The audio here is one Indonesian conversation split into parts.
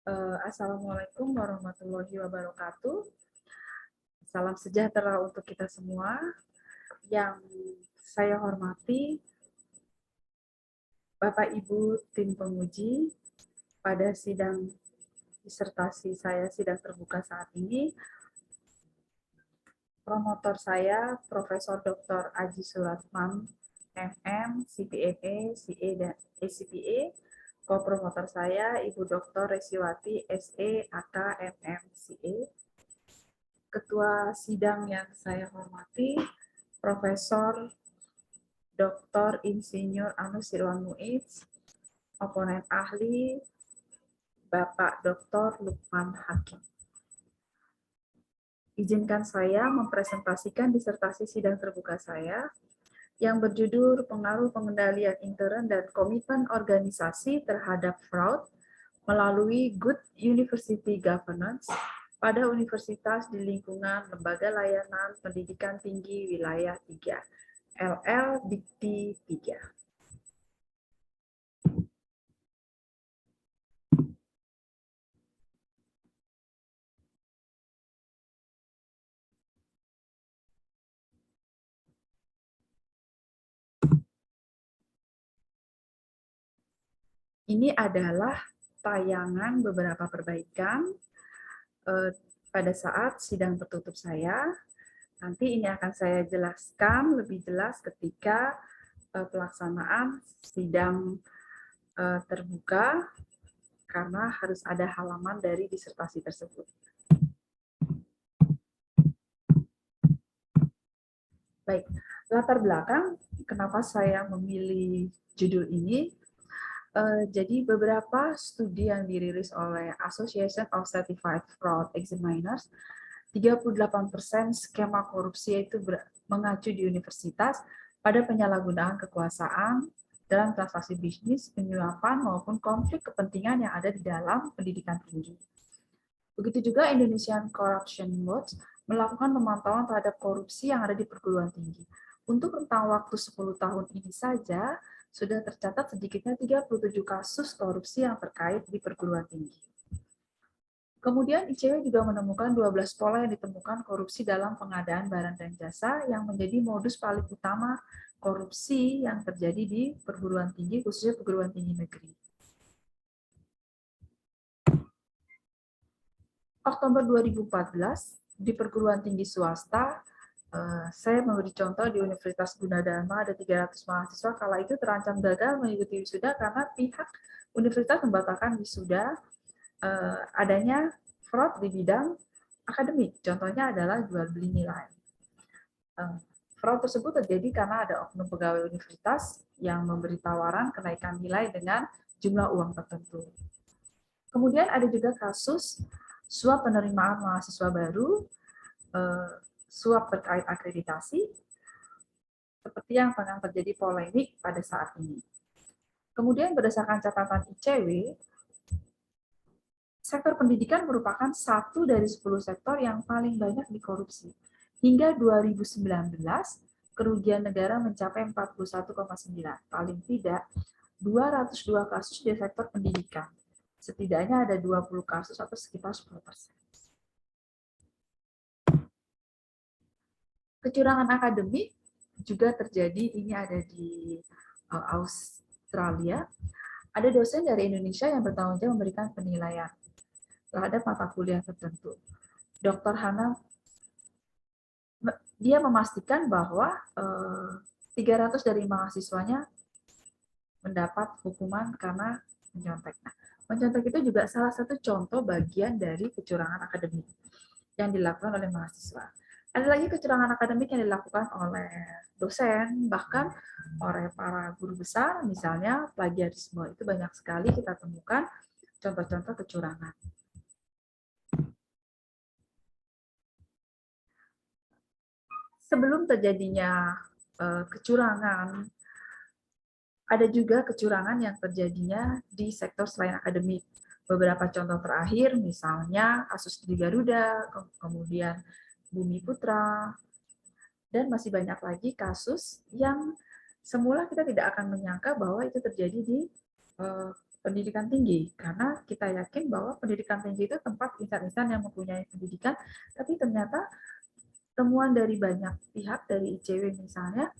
Assalamualaikum warahmatullahi wabarakatuh. Salam sejahtera untuk kita semua. Yang saya hormati Bapak Ibu tim penguji pada sidang disertasi saya sidang terbuka saat ini. Promotor saya Profesor Dr. Aji Suratman, MM, CPNA, CA, dan ACPA. Co-promotor saya Ibu Dr. Resiwati, SE, AK, MM, CA. Ketua sidang yang saya hormati, Profesor Dr. Insinyur Anus Sirwan Muiz, oponen ahli, Bapak Dr. Lukman Hakim. Izinkan saya mempresentasikan disertasi sidang terbuka saya yang berjudul Pengaruh Pengendalian Intern dan Komitmen Organisasi terhadap Fraud melalui Good University Governance pada universitas di lingkungan Lembaga Layanan Pendidikan Tinggi Wilayah 3, LL Dikti 3. Ini adalah tayangan beberapa perbaikan pada saat sidang tertutup saya. Nanti ini akan saya jelaskan lebih jelas ketika pelaksanaan sidang terbuka karena harus ada halaman dari disertasi tersebut. Baik, latar belakang kenapa saya memilih judul ini. Jadi beberapa studi yang dirilis oleh Association of Certified Fraud Examiners, 38% skema korupsi itu mengacu di universitas pada penyalahgunaan kekuasaan dalam transaksi bisnis, penyuapan, maupun konflik kepentingan yang ada di dalam pendidikan tinggi. Begitu juga Indonesian Corruption Watch melakukan pemantauan terhadap korupsi yang ada di perguruan tinggi. Untuk rentang waktu 10 tahun ini saja, sudah tercatat sedikitnya 37 kasus korupsi yang terkait di perguruan tinggi. Kemudian ICW juga menemukan 12 pola yang ditemukan korupsi dalam pengadaan barang dan jasa yang menjadi modus paling utama korupsi yang terjadi di perguruan tinggi, khususnya perguruan tinggi negeri. Oktober 2014, di perguruan tinggi swasta, saya memberi contoh di Universitas Gunadarma ada 300 mahasiswa kala itu terancam gagal mengikuti wisuda karena pihak universitas membatalkan wisuda adanya fraud di bidang akademik. Contohnya adalah jual beli nilai. Fraud tersebut terjadi karena ada oknum pegawai universitas yang memberi tawaran kenaikan nilai dengan jumlah uang tertentu. Kemudian ada juga kasus suap penerimaan mahasiswa baru, suap terkait akreditasi, seperti yang tengah terjadi polemik pada saat ini. Kemudian berdasarkan catatan ICW, sektor pendidikan merupakan satu dari 10 sektor yang paling banyak dikorupsi. Hingga 2019, kerugian negara mencapai 41,9. Paling tidak, 202 kasus di sektor pendidikan. Setidaknya ada 20 kasus atau sekitar 10%. Kecurangan akademik juga terjadi, ini ada di Australia. Ada dosen dari Indonesia yang bertanggung jawab memberikan penilaian terhadap mata kuliah tertentu. Dr. Hana, dia memastikan bahwa 300 dari mahasiswanya mendapat hukuman karena menyontek. Nah, mencontek itu juga salah satu contoh bagian dari kecurangan akademik yang dilakukan oleh mahasiswa. Ada lagi kecurangan akademik yang dilakukan oleh dosen, bahkan oleh para guru besar, misalnya plagiarisme. Itu banyak sekali kita temukan contoh-contoh kecurangan. Sebelum terjadinya kecurangan, ada juga kecurangan yang terjadinya di sektor selain akademik. Beberapa contoh terakhir, misalnya kasus di Garuda, kemudian Bumi Putra, dan masih banyak lagi kasus yang semula kita tidak akan menyangka bahwa itu terjadi di pendidikan tinggi, karena kita yakin bahwa pendidikan tinggi itu tempat insan-insan yang mempunyai pendidikan, tapi ternyata temuan dari banyak pihak, dari ICW misalnya,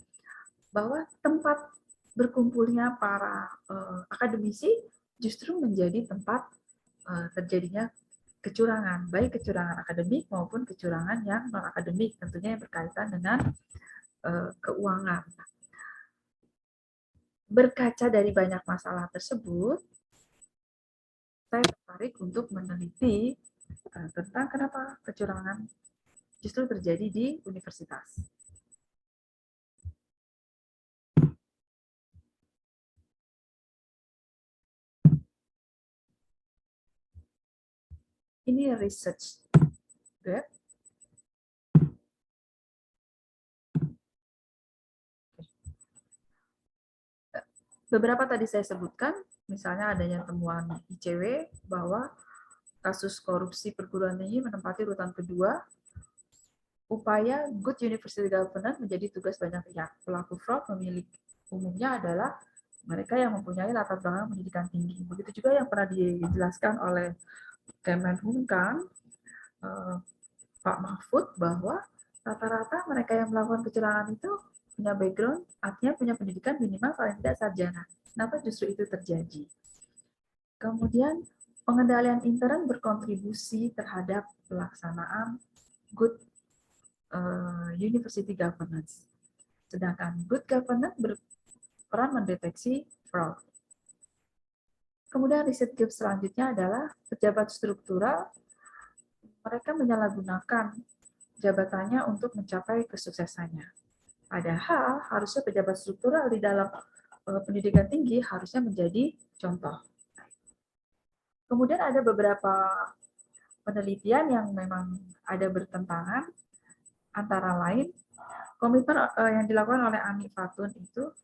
bahwa tempat berkumpulnya para akademisi justru menjadi tempat terjadinya kecurangan, baik kecurangan akademik maupun kecurangan yang non-akademik, tentunya yang berkaitan dengan keuangan. Berkaca dari banyak masalah tersebut, saya tertarik untuk meneliti tentang kenapa kecurangan justru terjadi di universitas. Ini research web. Beberapa tadi saya sebutkan, misalnya adanya temuan ICW bahwa kasus korupsi perguruan tinggi menempati urutan kedua, upaya good university governance menjadi tugas banyak pihak. Pelaku fraud umumnya adalah mereka yang mempunyai latar belakang pendidikan tinggi. Begitu juga yang pernah dijelaskan oleh Kemenhumkam, Pak Mahfud, bahwa rata-rata mereka yang melakukan kecurangan itu punya background, artinya punya pendidikan minimal paling tidak sarjana. Kenapa justru itu terjadi? Kemudian pengendalian intern berkontribusi terhadap pelaksanaan good university governance. Sedangkan good governance berperan mendeteksi fraud. Kemudian riset gap selanjutnya adalah pejabat struktural, mereka menyalahgunakan jabatannya untuk mencapai kesuksesannya. Padahal harusnya pejabat struktural di dalam pendidikan tinggi harusnya menjadi contoh. Kemudian ada beberapa penelitian yang memang ada bertentangan, antara lain komitmen yang dilakukan oleh Ami Fatun itu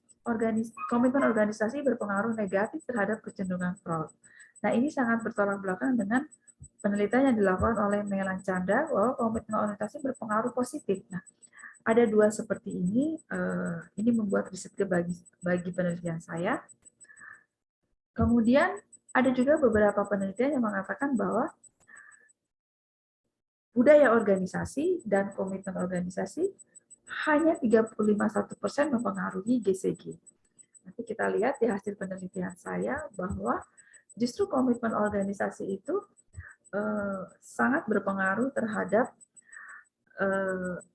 komitmen organisasi berpengaruh negatif terhadap kecenderungan fraud. Nah, ini sangat bertolak belakang dengan penelitian yang dilakukan oleh Melan Chandra bahwa komitmen organisasi berpengaruh positif. Nah, ada dua seperti ini membuat riset bagi penelitian saya. Kemudian ada juga beberapa penelitian yang mengatakan bahwa budaya organisasi dan komitmen organisasi hanya 35,1% mempengaruhi GCG. Nanti kita lihat di hasil penelitian saya bahwa justru komitmen organisasi itu sangat berpengaruh terhadap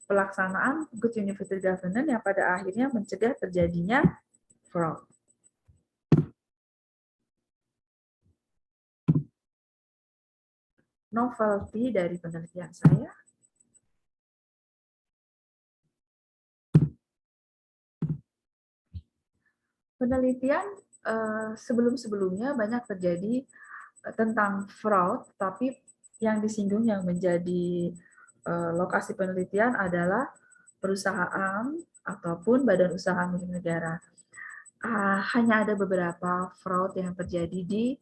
pelaksanaan good university governance yang pada akhirnya mencegah terjadinya fraud. Novelty dari penelitian saya. Penelitian sebelum-sebelumnya banyak terjadi tentang fraud, tapi yang disinggung yang menjadi lokasi penelitian adalah perusahaan ataupun badan usaha milik negara. Hanya ada beberapa fraud yang terjadi di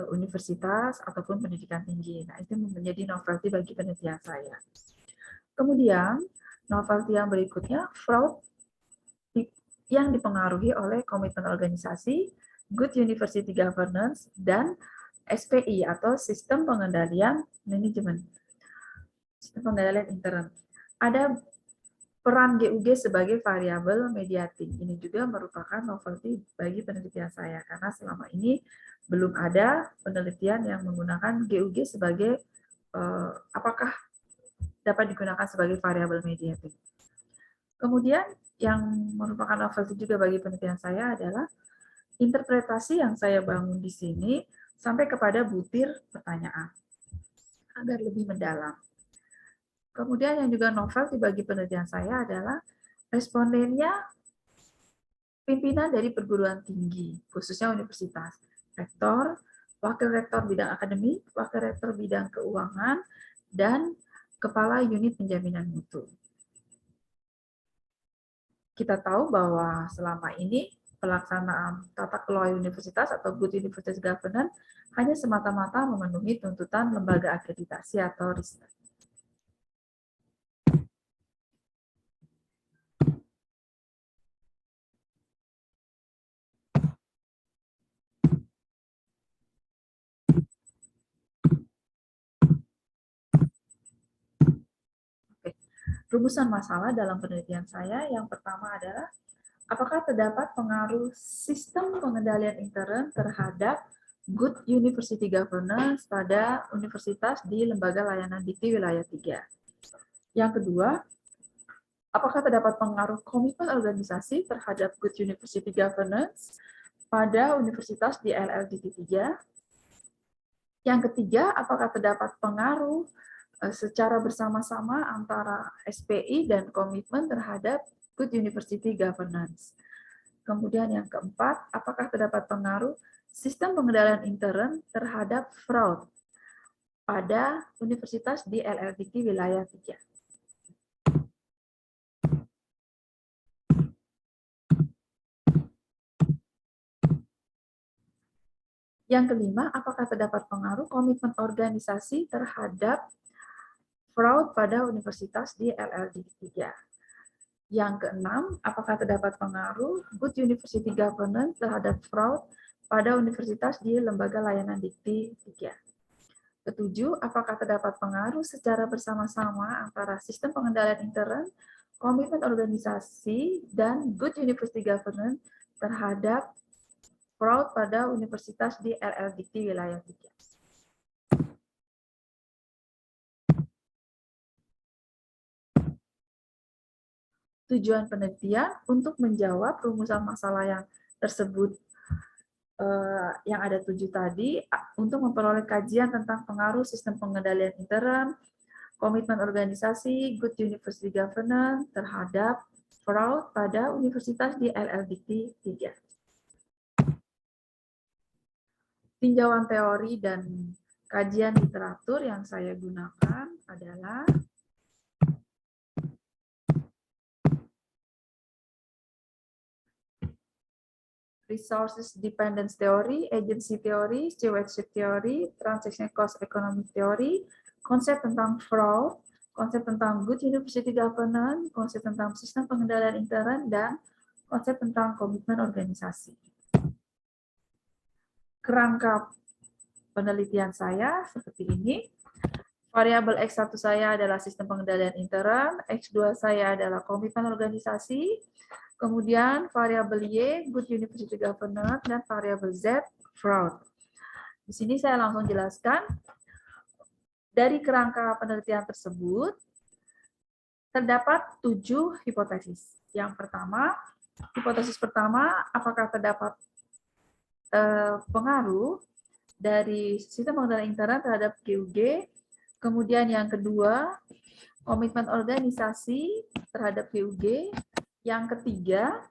universitas ataupun pendidikan tinggi. Nah, itu menjadi novelty bagi penelitian saya. Kemudian, novelty yang berikutnya, fraud yang dipengaruhi oleh komitmen organisasi, good university governance, dan SPI atau sistem pengendalian manajemen. Sistem pengendalian intern. Ada peran GUG sebagai variabel mediating. Ini juga merupakan novelty bagi penelitian saya, karena selama ini belum ada penelitian yang menggunakan GUG sebagai apakah dapat digunakan sebagai variabel mediating. Kemudian yang merupakan novelty juga bagi penelitian saya adalah interpretasi yang saya bangun di sini sampai kepada butir pertanyaan agar lebih mendalam. Kemudian yang juga novelty bagi penelitian saya adalah respondennya pimpinan dari perguruan tinggi, khususnya universitas, rektor, wakil rektor bidang akademik, wakil rektor bidang keuangan, dan kepala unit penjaminan mutu. Kita tahu bahwa selama ini pelaksanaan tata kelola universitas atau good university governance hanya semata-mata memenuhi tuntutan lembaga akreditasi atau riset. rumusan masalah dalam penelitian saya yang pertama adalah apakah terdapat pengaruh sistem pengendalian intern terhadap good university governance pada universitas di lembaga layanan dikti wilayah 3. Yang kedua, apakah terdapat pengaruh komitmen organisasi terhadap good university governance pada universitas di LLDT 3? Yang ketiga, apakah terdapat pengaruh secara bersama-sama antara SPI dan komitmen terhadap good university governance? Kemudian yang keempat, apakah terdapat pengaruh sistem pengendalian intern terhadap fraud pada universitas di LLDT wilayah 3? Yang kelima, apakah terdapat pengaruh komitmen organisasi terhadap fraud pada universitas di LLDT 3? Yang keenam, apakah terdapat pengaruh good university governance terhadap fraud pada universitas di lembaga layanan dikti 3? Ketujuh, apakah terdapat pengaruh secara bersama-sama antara sistem pengendalian intern, komitmen organisasi, dan good university governance terhadap fraud pada universitas di LLDT wilayah 3? Tujuan penelitian untuk menjawab rumusan masalah yang tersebut yang ada 7 tadi, untuk memperoleh kajian tentang pengaruh sistem pengendalian intern, komitmen organisasi, good university governance terhadap fraud pada universitas di LLDT 3. Tinjauan teori dan kajian literatur yang saya gunakan adalah Resources Dependence Theory, Agency Theory, Stewardship Theory, Transaction Cost Economic Theory, konsep tentang fraud, konsep tentang good university governance, konsep tentang sistem pengendalian intern, dan konsep tentang komitmen organisasi. Kerangka penelitian saya seperti ini. Variabel X1 saya adalah sistem pengendalian intern, X2 saya adalah komitmen organisasi, kemudian variabel Y, good university governance, dan variabel Z, fraud. Di sini saya langsung jelaskan, dari kerangka penelitian tersebut, terdapat 7 hipotesis. Yang pertama, hipotesis pertama, apakah terdapat pengaruh dari sistem pengendalian intern terhadap GUG. Kemudian yang kedua, komitmen organisasi terhadap GUG. Yang ketiga,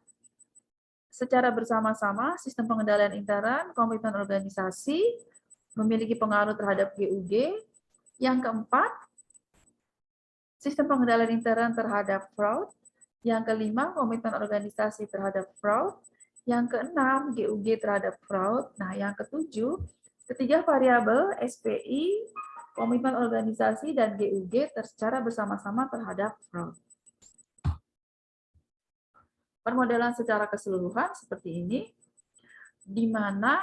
secara bersama-sama sistem pengendalian intern, komitmen organisasi memiliki pengaruh terhadap GUG. Yang keempat, sistem pengendalian intern terhadap fraud. Yang kelima, komitmen organisasi terhadap fraud. Yang keenam, GUG terhadap fraud. Nah, yang ketujuh, ketiga variabel SPI, komitmen organisasi, dan GUG secara bersama-sama terhadap fraud. Permodelan secara keseluruhan seperti ini, di mana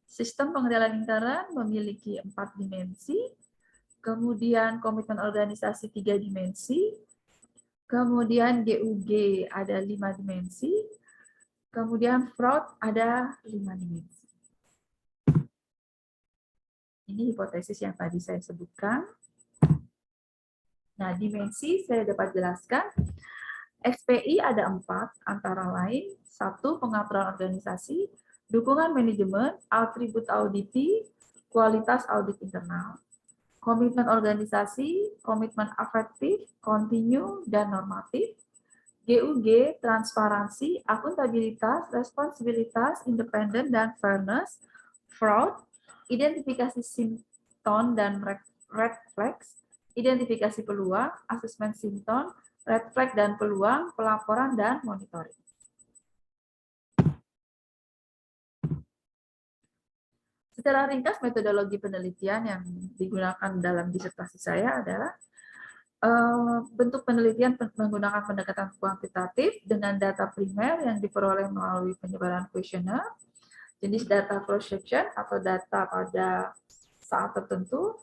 sistem pengendalian intern memiliki 4 dimensi, kemudian komitmen organisasi 3 dimensi, kemudian GUG ada 5 dimensi, kemudian fraud ada 5 dimensi. Ini hipotesis yang tadi saya sebutkan. Nah, dimensi saya dapat jelaskan. XPI ada 4, antara lain 1. Pengaturan organisasi, dukungan manajemen, atribut auditi, kualitas audit internal. Komitmen organisasi, komitmen afektif, kontinu, dan normatif. GUG, transparansi, akuntabilitas, responsibilitas, independen, dan fairness. Fraud, identifikasi simptom dan red flags, identifikasi peluang, asesmen simptom, red flag dan peluang, pelaporan, dan monitoring. Secara ringkas, metodologi penelitian yang digunakan dalam disertasi saya adalah bentuk penelitian menggunakan pendekatan kuantitatif dengan data primer yang diperoleh melalui penyebaran kuesioner, jenis data cross-section atau data pada saat tertentu,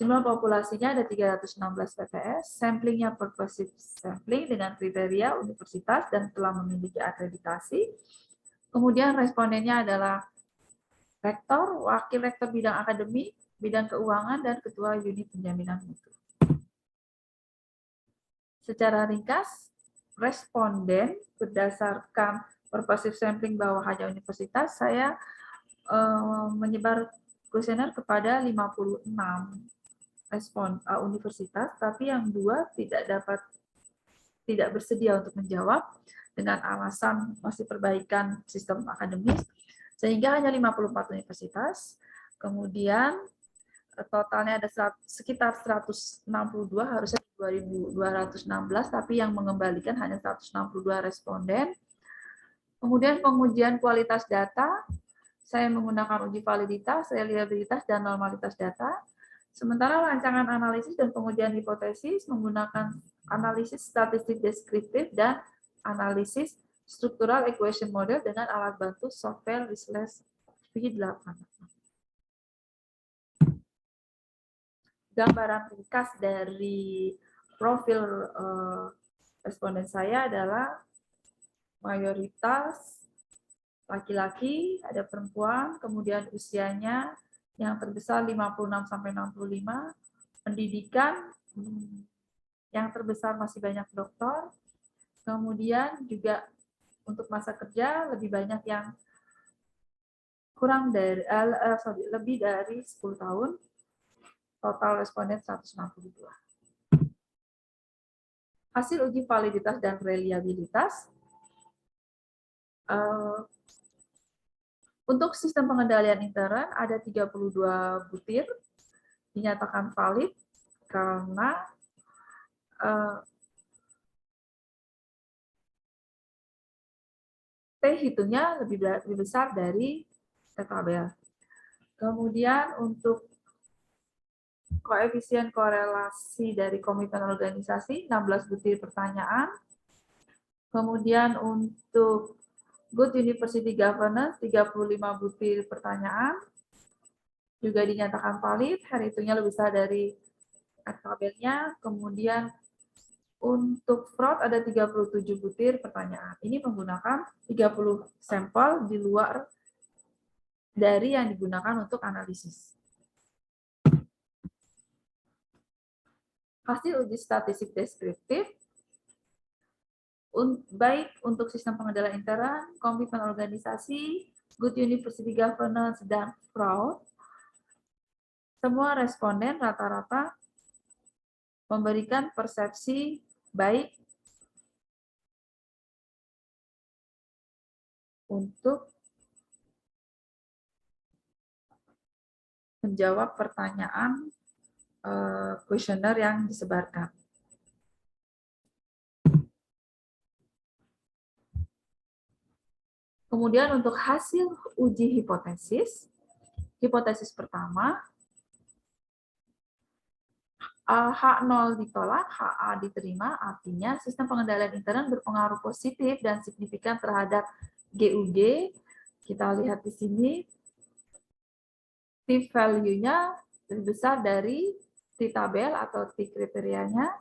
Jumlah populasinya ada 316 TPS, samplingnya purposive sampling dengan kriteria universitas dan telah memiliki akreditasi. Kemudian respondennya adalah rektor, wakil rektor bidang akademik, bidang keuangan, dan ketua unit penjaminan mutu. Secara ringkas, responden berdasarkan purposive sampling bahwa hanya universitas, saya menyebar kuesioner kepada 56 universitas, tapi yang 2 tidak bersedia untuk menjawab dengan alasan masih perbaikan sistem akademis, sehingga hanya 54 universitas. Kemudian totalnya ada sekitar 162, harusnya 2.216, tapi yang mengembalikan hanya 162 responden. Kemudian pengujian kualitas data, saya menggunakan uji validitas, reliabilitas, dan normalitas data. Sementara rancangan analisis dan pengujian hipotesis menggunakan analisis statistik deskriptif dan analisis struktural equation model dengan alat bantu software Whistlers V8. Gambaran ringkas dari profil responden saya adalah mayoritas laki-laki, ada perempuan, kemudian usianya yang terbesar 56 sampai 65, pendidikan yang terbesar masih banyak doktor, kemudian juga untuk masa kerja lebih banyak yang lebih dari 10 tahun, total responden 162. Hasil uji validitas dan reliabilitas. Untuk sistem pengendalian intern ada 32 butir dinyatakan valid karena T hitungnya lebih besar dari T-tabel. Kemudian untuk koefisien korelasi dari komitmen organisasi 16 butir pertanyaan. Kemudian untuk Good University Governance 35 butir pertanyaan juga dinyatakan valid, hari hitungnya lebih besar dari tabelnya. Kemudian untuk fraud ada 37 butir pertanyaan. Ini menggunakan 30 sampel di luar dari yang digunakan untuk analisis. Hasil uji statistik deskriptif, baik untuk sistem pengendalian intern, komitmen organisasi, Good University Governance, dan fraud, semua responden rata-rata memberikan persepsi baik untuk menjawab pertanyaan kuesioner yang disebarkan. Kemudian untuk hasil uji hipotesis, hipotesis pertama, H0 ditolak, HA diterima, artinya sistem pengendalian intern berpengaruh positif dan signifikan terhadap GUG. Kita lihat di sini, T-value-nya lebih besar dari T-tabel atau T-kriterianya.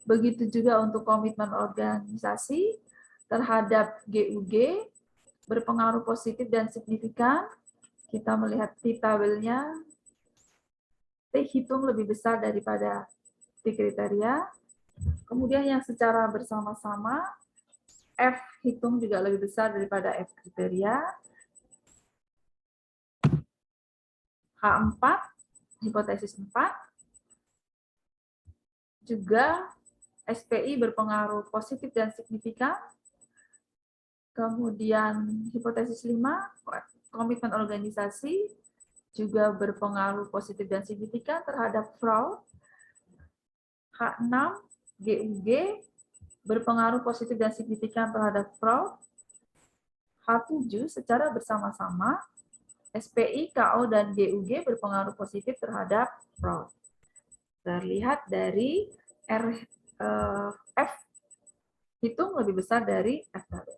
Begitu juga untuk komitmen organisasi terhadap GUG, berpengaruh positif dan signifikan. Kita melihat T-tabelnya, T hitung lebih besar daripada T kriteria. Kemudian yang secara bersama-sama, F hitung juga lebih besar daripada F kriteria. H4, hipotesis 4, juga SPI berpengaruh positif dan signifikan. Kemudian hipotesis 5, komitmen organisasi juga berpengaruh positif dan signifikan terhadap fraud. H6, GUG berpengaruh positif dan signifikan terhadap fraud. H7 secara bersama-sama SPI, KO, dan GUG berpengaruh positif terhadap fraud. Terlihat dari F hitung lebih besar dari F tabel.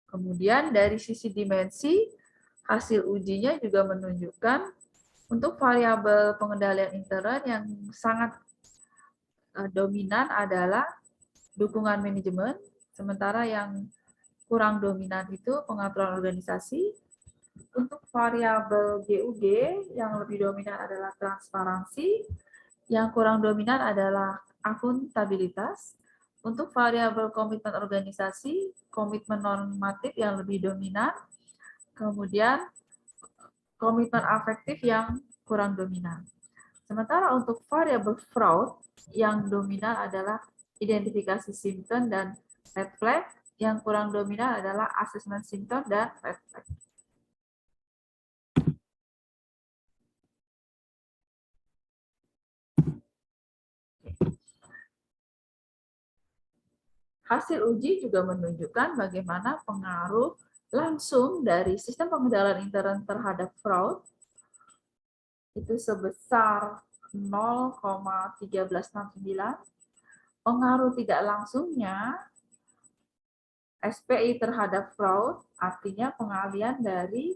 Kemudian dari sisi dimensi, Hasil ujinya juga menunjukkan untuk variabel pengendalian intern yang sangat dominan adalah dukungan manajemen, sementara yang kurang dominan itu pengaturan organisasi. Untuk variabel GUG yang lebih dominan adalah transparansi, yang kurang dominan adalah akuntabilitas. Untuk variabel komitmen organisasi, komitmen normatif yang lebih dominan, kemudian komitmen afektif yang kurang dominan. Sementara untuk variabel fraud yang dominan adalah identifikasi simptom dan red flag, yang kurang dominan adalah asesmen simptom dan red flag. Hasil uji juga menunjukkan bagaimana pengaruh langsung dari sistem pengendalian intern terhadap fraud itu sebesar 0,1369. Pengaruh tidak langsungnya SPI terhadap fraud artinya pengalian dari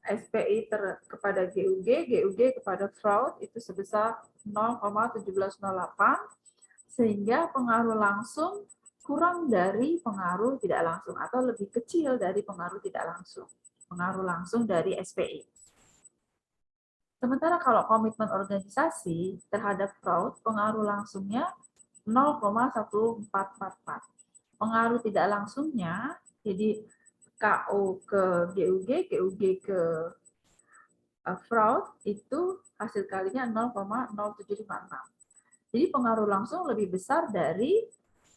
SPI kepada GUG, GUG kepada fraud itu sebesar 0,1708, sehingga pengaruh langsung kurang dari pengaruh tidak langsung atau lebih kecil dari pengaruh tidak langsung, pengaruh langsung dari SPI. Sementara kalau komitmen organisasi terhadap fraud, pengaruh langsungnya 0,1444. Pengaruh tidak langsungnya, jadi KO ke GUG, GUG ke fraud, itu hasil kalinya 0,0756. Jadi pengaruh langsung lebih besar dari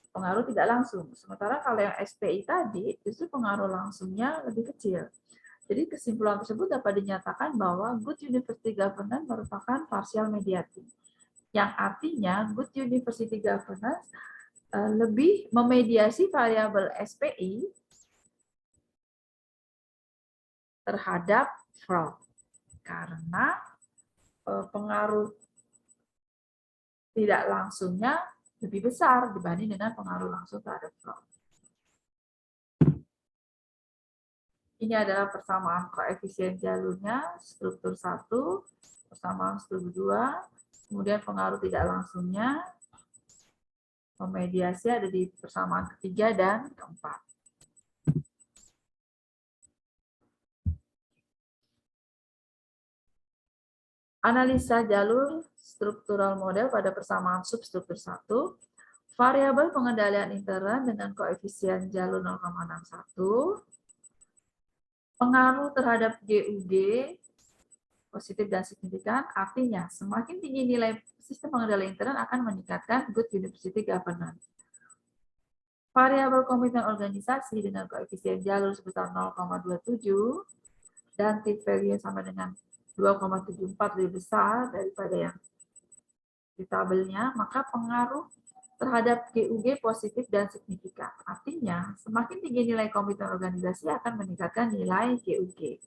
pengaruh tidak langsung. Sementara kalau yang SPI tadi, justru pengaruh langsungnya lebih kecil. Jadi kesimpulan tersebut dapat dinyatakan bahwa good university governance merupakan partial mediating, yang artinya good university governance lebih memediasi variabel SPI terhadap fraud, karena pengaruh tidak langsungnya lebih besar dibanding dengan pengaruh langsung terhadap fraud. Ini adalah persamaan koefisien jalurnya, struktur 1, persamaan struktur 2, kemudian pengaruh tidak langsungnya, memediasi ada di persamaan ketiga dan keempat. Analisa jalur struktural model pada persamaan substruktur 1, variabel pengendalian intern dengan koefisien jalur 0,61, pengaruh terhadap GUG positif dan signifikan, artinya semakin tinggi nilai sistem pengendalian intern akan meningkatkan good university governance. Variabel komitmen organisasi dengan koefisien jalur sebesar 0,27 dan t-value sama dengan 2,74 lebih besar daripada yang di tabelnya, maka pengaruh terhadap GUG positif dan signifikan. Artinya, semakin tinggi nilai komitmen organisasi akan meningkatkan nilai GUG.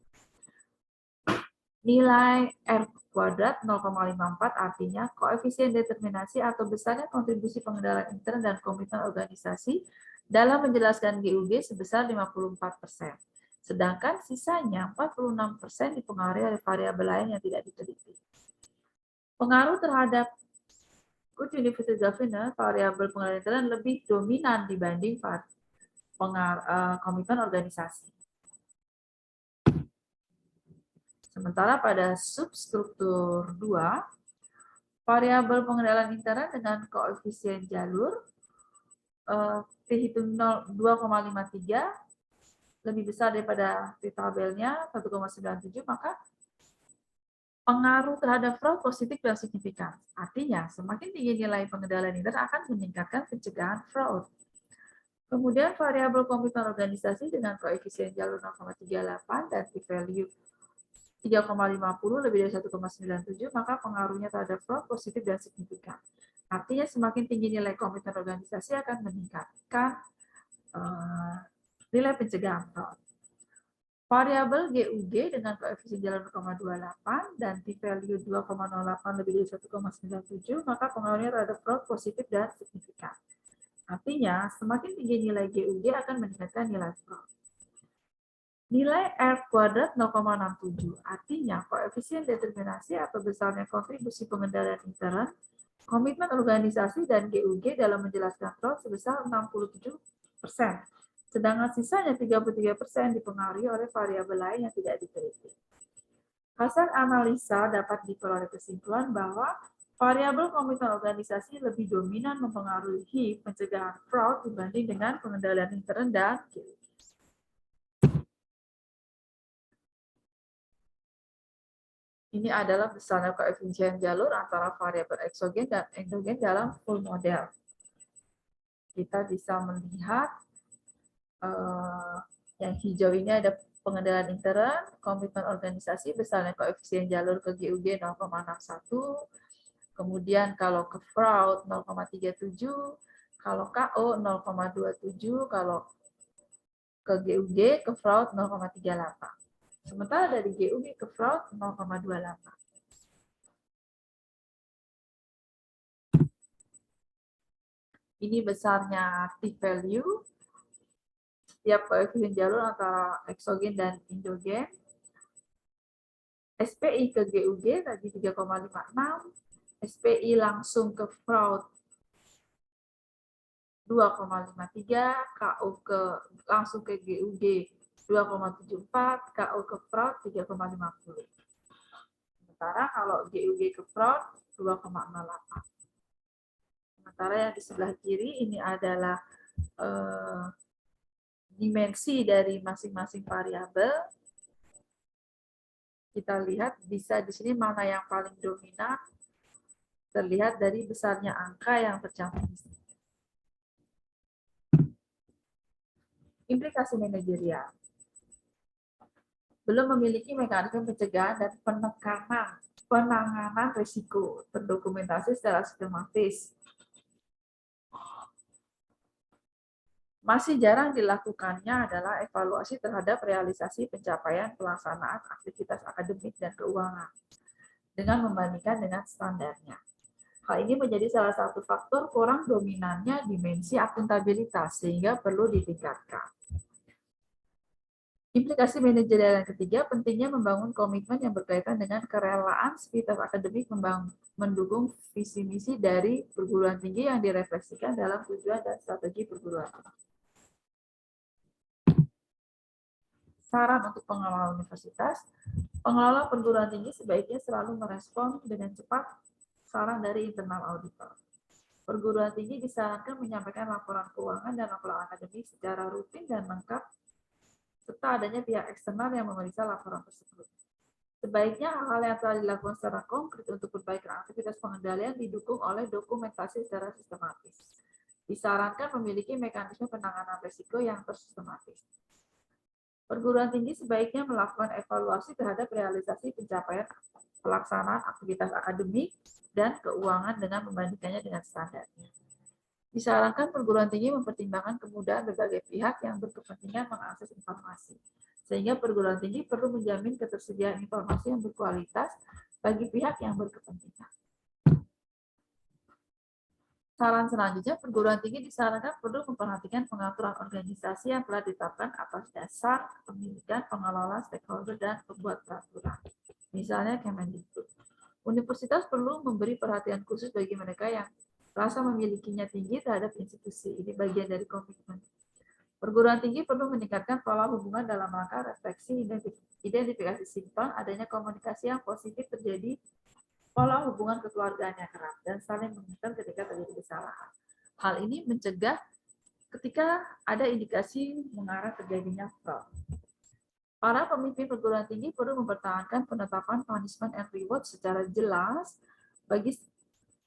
Nilai R kuadrat 0,54 artinya koefisien determinasi atau besarnya kontribusi pengendalian intern dan komitmen organisasi dalam menjelaskan GUG sebesar 54%. Sedangkan sisanya 46% dipengaruhi oleh variabel lain yang tidak diteliti. Pengaruh terhadap good university governance, variabel pengendalian intern lebih dominan dibanding komitmen organisasi. Sementara pada substruktur 2, variabel pengendalian intern dengan koefisien jalur dihitung 2,53 lebih besar daripada di tabelnya 1,97, maka pengaruh terhadap fraud positif dan signifikan. Artinya, semakin tinggi nilai pengendalian intern akan meningkatkan pencegahan fraud. Kemudian variabel komitmen organisasi dengan koefisien jalur 0,38 dan p-value 3,50 lebih dari 1,97, maka pengaruhnya terhadap fraud positif dan signifikan. Artinya semakin tinggi nilai komitmen organisasi akan meningkatkan nilai pencegahan fraud. Variabel GUG dengan koefisien jalur 0,28 dan p-value 2,08 lebih dari 1,97, maka pengaruhnya terhadap fraud positif dan signifikan. Artinya, semakin tinggi nilai GUG akan meningkatkan nilai fraud. Nilai R kuadrat 0,67. Artinya, koefisien determinasi atau besarnya kontribusi pengendalian intern, komitmen organisasi, dan GUG dalam menjelaskan fraud sebesar 67%. Sedangkan sisanya 33% dipengaruhi oleh variabel lain yang tidak diteliti. Hasil analisa dapat diperoleh kesimpulan bahwa variabel komitmen organisasi lebih dominan mempengaruhi pencegahan fraud dibanding dengan pengendalian intern dan GUG. Ini adalah besarnya koefisien jalur antara variabel eksogen dan endogen dalam full model. Kita bisa melihat yang hijau ini ada pengendalian intern, komitmen organisasi, besarnya koefisien jalur ke GUG 0,61, kemudian kalau ke fraud 0,37, kalau KO 0,27, kalau ke GUG ke fraud 0,38. Sementara dari GUG ke fraud 0,28. Ini besarnya t-value setiap koefisien jalur antara eksogen dan endogen. SPI ke GUG tadi 3,56, SPI langsung ke fraud 2,53, KO ke langsung ke GUG 2,74, KO ke fraud 3,50. Sementara kalau GUG ke fraud 2,08. Sementara yang di sebelah kiri ini adalah dimensi dari masing-masing variabel. Kita lihat bisa di sini mana yang paling dominan, terlihat dari besarnya angka yang tercantum di sini. Implikasi manajerial. Belum memiliki mekanisme pencegahan dan penanganan risiko terdokumentasi secara sistematis. Masih jarang dilakukannya adalah evaluasi terhadap realisasi pencapaian pelaksanaan aktivitas akademik dan keuangan dengan membandingkan dengan standarnya. Hal ini menjadi salah satu faktor kurang dominannya dimensi akuntabilitas sehingga perlu ditingkatkan. Implikasi manajerial yang ketiga, pentingnya membangun komitmen yang berkaitan dengan kerelaan sivitas akademik mendukung visi misi dari perguruan tinggi yang direfleksikan dalam tujuan dan strategi perguruan tinggi. Saran untuk pengelola universitas, pengelola perguruan tinggi sebaiknya selalu merespon dengan cepat saran dari internal auditor. Perguruan tinggi disarankan menyampaikan laporan keuangan dan laporan akademik secara rutin dan lengkap serta adanya pihak eksternal yang memeriksa laporan tersebut. Sebaiknya hal-hal yang telah dilakukan secara konkret untuk perbaikan aktivitas pengendalian didukung oleh dokumentasi secara sistematis. Disarankan memiliki mekanisme penanganan risiko yang tersistematis. Perguruan tinggi sebaiknya melakukan evaluasi terhadap realisasi pencapaian pelaksanaan aktivitas akademik dan keuangan dengan membandingkannya dengan standarnya. Disarankan perguruan tinggi mempertimbangkan kemudahan berbagai pihak yang berkepentingan mengakses informasi, sehingga perguruan tinggi perlu menjamin ketersediaan informasi yang berkualitas bagi pihak yang berkepentingan. Saran selanjutnya, perguruan tinggi disarankan perlu memperhatikan pengaturan organisasi yang telah ditetapkan atas dasar pemilikan pengelola, stakeholder, dan pembuat peraturan. Misalnya Kemendikbud. Universitas perlu memberi perhatian khusus bagi mereka yang rasa memilikinya tinggi terhadap institusi. Ini bagian dari komitmen. Perguruan tinggi perlu meningkatkan pola hubungan dalam rangka refleksi identifikasi simpang, adanya komunikasi yang positif terjadi, pola hubungan kekeluargaan yang erat, dan saling mengingatkan ketika terjadi kesalahan. Hal ini mencegah ketika ada indikasi mengarah terjadinya fraud. Para pemimpin perguruan tinggi perlu mempertahankan penetapan punishment and reward secara jelas bagi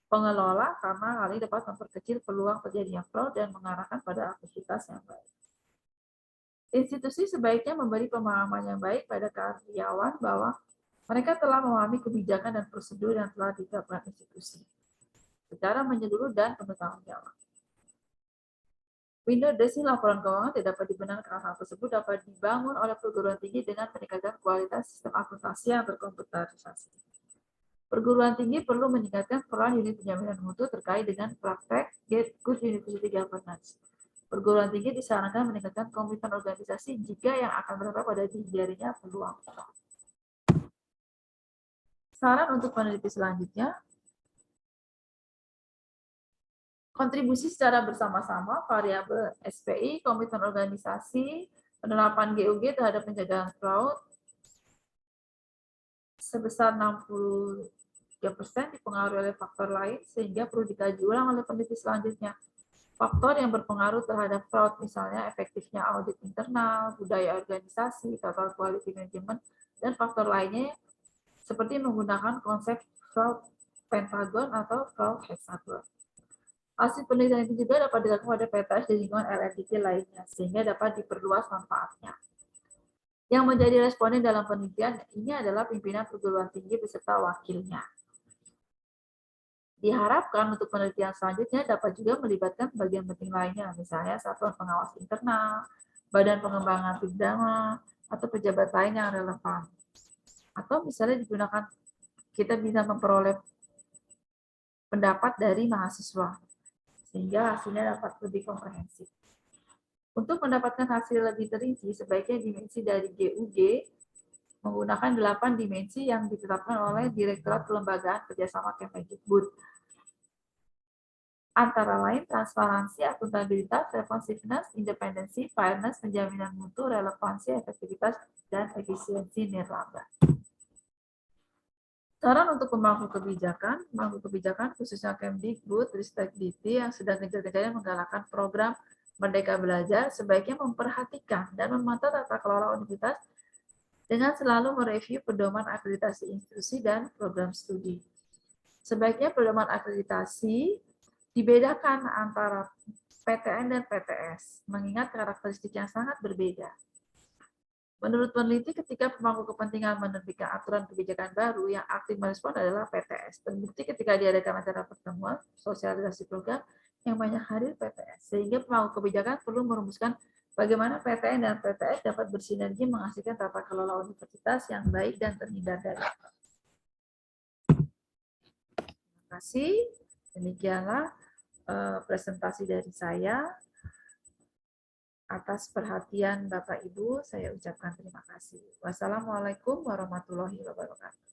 pengelola karena hal ini dapat memperkecil peluang terjadinya fraud dan mengarahkan pada aktivitas yang baik. Institusi sebaiknya memberi pemahaman yang baik pada karyawan bahwa mereka telah memahami kebijakan dan prosedur yang telah ditetapkan institusi secara menyeluruh dan penuh tanggung jawab. Window dressing laporan keuangan tidak dapat dibenarkan. Hal tersebut dapat dibangun oleh perguruan tinggi dengan meningkatkan kualitas sistem akuntansi yang berkomputerisasi. Perguruan tinggi perlu meningkatkan peran unit penjaminan mutu terkait dengan praktek Good University Governance. perguruan tinggi disarankan meningkatkan komitmen organisasi jika yang akan berharap pada dirinya peluang. Saran untuk peneliti selanjutnya, kontribusi secara bersama-sama, variabel SPI, komitmen organisasi, penerapan GUG terhadap pencegahan fraud sebesar 63% dipengaruhi oleh faktor lain sehingga perlu dikaji ulang oleh peneliti selanjutnya. Faktor yang berpengaruh terhadap fraud misalnya efektifnya audit internal, budaya organisasi, total quality management, dan faktor lainnya seperti menggunakan konsep fraud pentagon atau fraud hexagon. Hasil penelitian itu juga dapat dilakukan pada PTS di lingkungan LLDT lainnya, sehingga dapat diperluas manfaatnya. Yang menjadi responden dalam penelitian ini adalah pimpinan perguruan tinggi beserta wakilnya. Diharapkan untuk penelitian selanjutnya dapat juga melibatkan bagian penting lainnya, misalnya satuan pengawas internal, badan pengembangan pidana, atau pejabat lain yang relevan. Atau misalnya digunakan, kita bisa memperoleh pendapat dari mahasiswa, sehingga hasilnya dapat lebih komprehensif. Untuk mendapatkan hasil lebih terinci, sebaiknya dimensi dari GUG menggunakan 8 dimensi yang ditetapkan oleh Direktorat Kelembagaan Kerjasama Kemendikbud. Antara lain transparansi, akuntabilitas, responsiveness, independensi, fairness, penjaminan mutu, relevansi, efektivitas, dan efisiensi nirlaba. Saran untuk pemangku kebijakan khususnya Kemdikbud, Ristek Dikti yang sedang gencar-gencarnya menggalakkan program Merdeka Belajar sebaiknya memperhatikan dan memantau tata kelola universitas dengan selalu mereview pedoman akreditasi institusi dan program studi. Sebaiknya pedoman akreditasi dibedakan antara PTN dan PTS, mengingat karakteristik yang sangat berbeda. Menurut peneliti, ketika pemangku kepentingan menerbitkan aturan kebijakan baru, yang aktif merespon adalah PTS. Terbukti ketika diadakan acara pertemuan, sosialisasi program, yang banyak hadir PTS. Sehingga pemangku kebijakan perlu merumuskan bagaimana PTN dan PTS dapat bersinergi menghasilkan tata kelola universitas yang baik dan terhindar dari. Terima kasih. Demikianlah presentasi dari saya. Atas perhatian Bapak Ibu, saya ucapkan terima kasih. Wassalamualaikum warahmatullahi wabarakatuh.